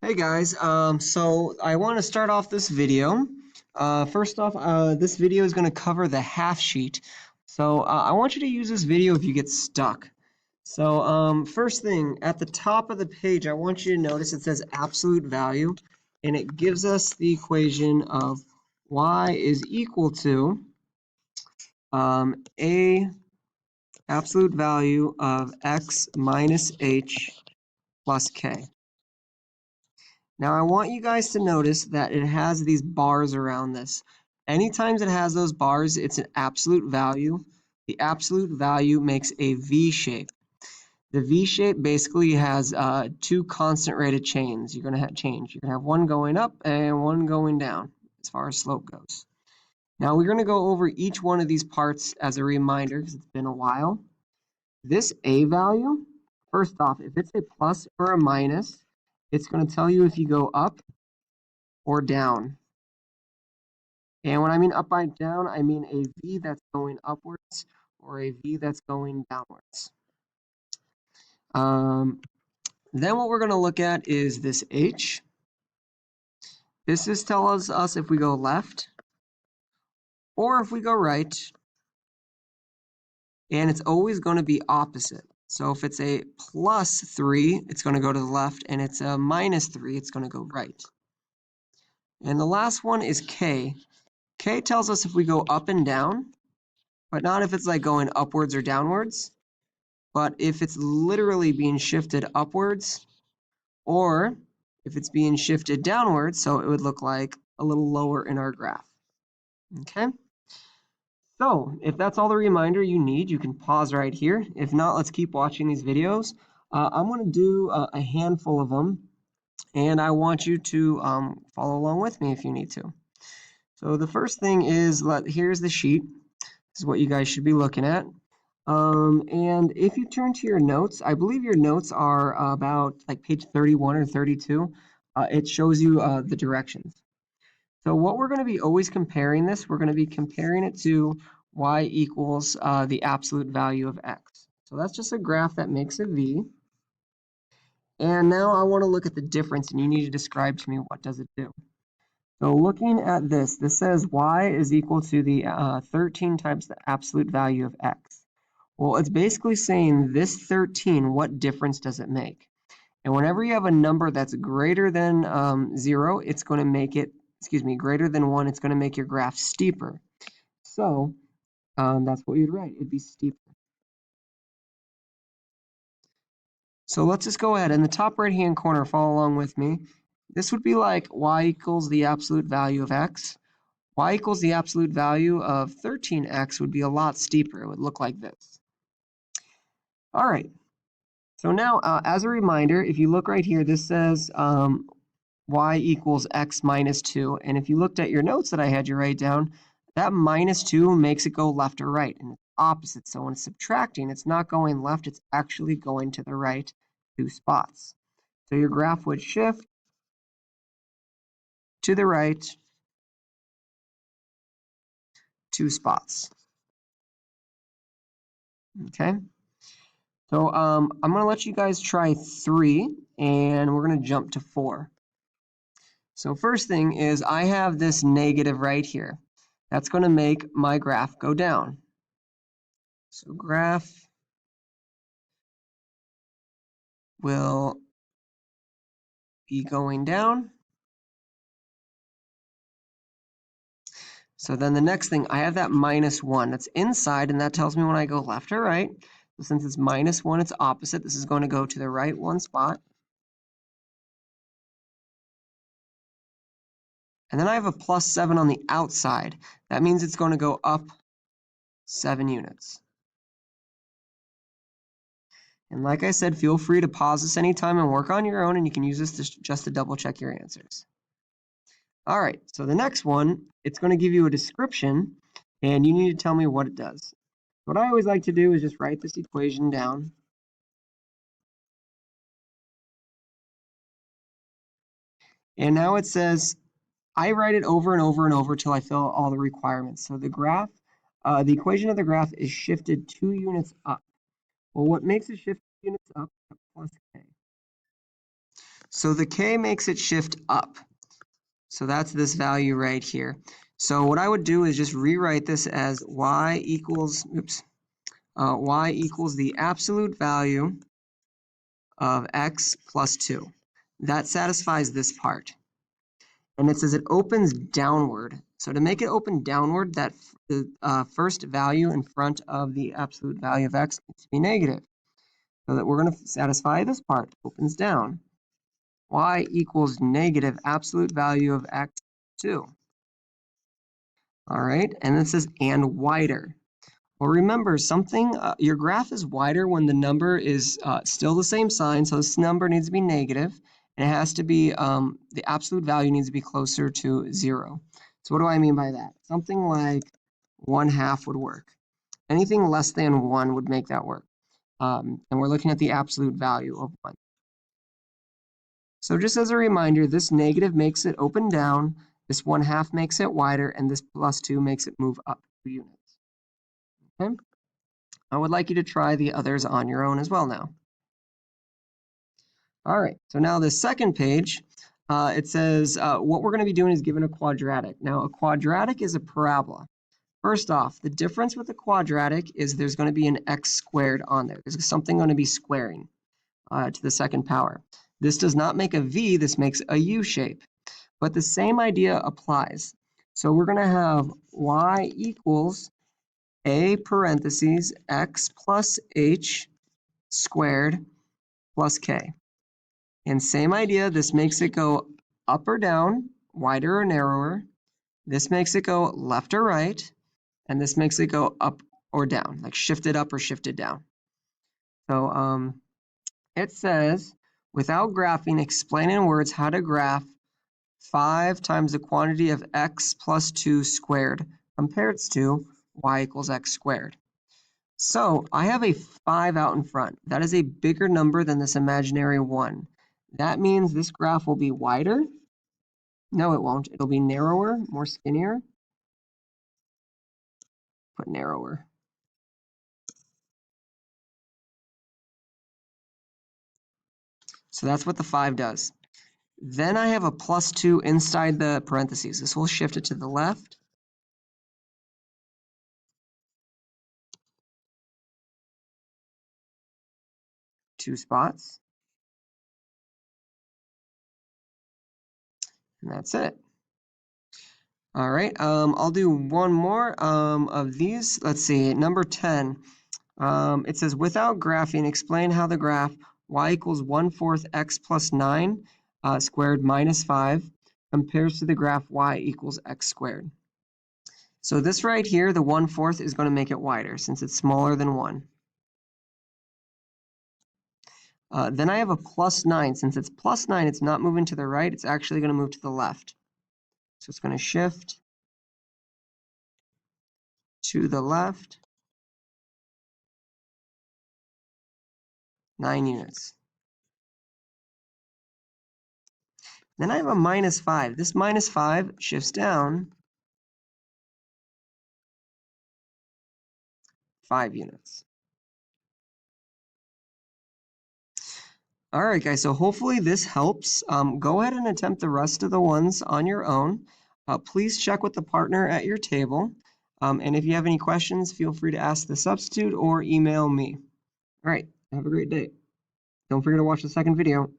Hey guys, so I want to start off this video. First off, this video is going to cover the half sheet. So I want you to use this video if you get stuck. So first thing, at the top of the page, I want you to notice it says absolute value, and it gives us the equation of y is equal to a absolute value of x minus h plus k. Now I want you guys to notice that it has these bars around this. Anytime it has those bars, it's an absolute value. The absolute value makes a V shape. The V shape basically has two constant rated chains. You're going to change. You're going to have one going up and one going down as far as slope goes. Now we're going to go over each one of these parts as a reminder because it's been a while. This A value, first off, if it's a plus or a minus, it's going to tell you if you go up or down. And when I mean up by down, I mean a V that's going upwards or a V that's going downwards. Then what we're going to look at is this H. This is tells us if we go left or if we go right. And it's always going to be opposite. So if it's a plus 3, it's going to go to the left, and it's a minus 3, it's going to go right. And the last one is K. K tells us if we go up and down, but not if it's like going upwards or downwards, but if it's literally being shifted upwards, or if it's being shifted downwards, so it would look like a little lower in our graph. Okay? So if that's all the reminder you need, you can pause right here. If not, let's keep watching these videos. I'm going to do a handful of them, and I want you to follow along with me if you need to. So the first thing is, here's the sheet. This is what you guys should be looking at. And if you turn to your notes, I believe your notes are about like page 31 or 32. It shows you the directions. So what we're going to be always comparing this, we're going to be comparing it to y equals the absolute value of x. So that's just a graph that makes a V. And now I want to look at the difference, and you need to describe to me what does it do. So looking at this says y is equal to the 13 times the absolute value of x. Well, it's basically saying this 13, what difference does it make? And whenever you have a number that's greater than 0, it's going to make it, greater than 1, it's going to make your graph steeper. So that's what you'd write. It'd be steeper. So let's just go ahead. In the top right-hand corner, follow along with me. This would be like y equals the absolute value of x. Y equals the absolute value of 13x would be a lot steeper. It would look like this. All right. So now, as a reminder, if you look right here, this says y equals x minus 2. And if you looked at your notes that I had you write down, that minus 2 makes it go left or right, and it's opposite. So when it's subtracting, it's not going left, it's actually going to the right 2 spots. So your graph would shift to the right 2 spots. Okay? So I'm going to let you guys try 3, and we're going to jump to 4. So first thing is I have this negative right here. That's going to make my graph go down. So graph will be going down. So then the next thing, I have that minus 1. That's inside, and that tells me when I go left or right. So since it's minus 1, it's opposite. This is going to go to the right 1 spot. And then I have a plus 7 on the outside. That means it's going to go up 7 units. And like I said, feel free to pause this anytime and work on your own, and you can use this just to double check your answers. All right, so the next one, it's going to give you a description, and you need to tell me what it does. What I always like to do is just write this equation down. And now it says, I write it over and over and over till I fill all the requirements. So the graph, the equation of the graph is shifted 2 units up. Well, what makes it shift 2 units up? Plus k. So the k makes it shift up. So that's this value right here. So what I would do is just rewrite this as y equals the absolute value of x plus 2. That satisfies this part. And it says it opens downward. So to make it open downward, that the first value in front of the absolute value of x needs to be negative. So that we're going to satisfy this part, opens down. Y equals negative absolute value of x 2. All right, and it says and wider. Well, remember something, your graph is wider when the number is still the same sign, so this number needs to be negative, and it has to be, the absolute value needs to be closer to 0. So what do I mean by that? Something like 1/2 would work. Anything less than 1 would make that work. And we're looking at the absolute value of 1. So just as a reminder, this negative makes it open down, this 1/2 makes it wider, and this plus 2 makes it move up 2 units. Okay? I would like you to try the others on your own as well now. All right, so now the second page, it says what we're going to be doing is given a quadratic. Now, a quadratic is a parabola. First off, the difference with a quadratic is there's going to be an x squared on there. There's something going to be squaring to the second power. This does not make a V, this makes a U shape. But the same idea applies. So we're going to have y equals a parentheses x plus h squared plus k. And same idea, this makes it go up or down, wider or narrower. This makes it go left or right. And this makes it go up or down, like shifted up or shifted down. So it says, without graphing, explain in words how to graph 5 times the quantity of x plus 2 squared compared to y equals x squared. So I have a 5 out in front. That is a bigger number than this imaginary 1. That means this graph will be wider. No, it won't. It'll be narrower, more skinnier. Put narrower. So that's what the 5 does. Then I have a plus 2 inside the parentheses. This will shift it to the left. Two spots. And that's it. All right, I'll do one more of these. Let's see, number 10. It says, without graphing, explain how the graph y equals 1/4 x plus 9 squared minus 5 compares to the graph y equals x squared. So this right here, the 1/4 is going to make it wider since it's smaller than 1. Then I have a plus 9. Since it's plus 9, it's not moving to the right. It's actually going to move to the left. So it's going to shift to the left 9 units. Then I have a minus 5. This minus 5 shifts down 5 units. All right, guys, so hopefully this helps. Go ahead and attempt the rest of the ones on your own. Please check with the partner at your table. And if you have any questions, feel free to ask the substitute or email me. All right, have a great day. Don't forget to watch the second video.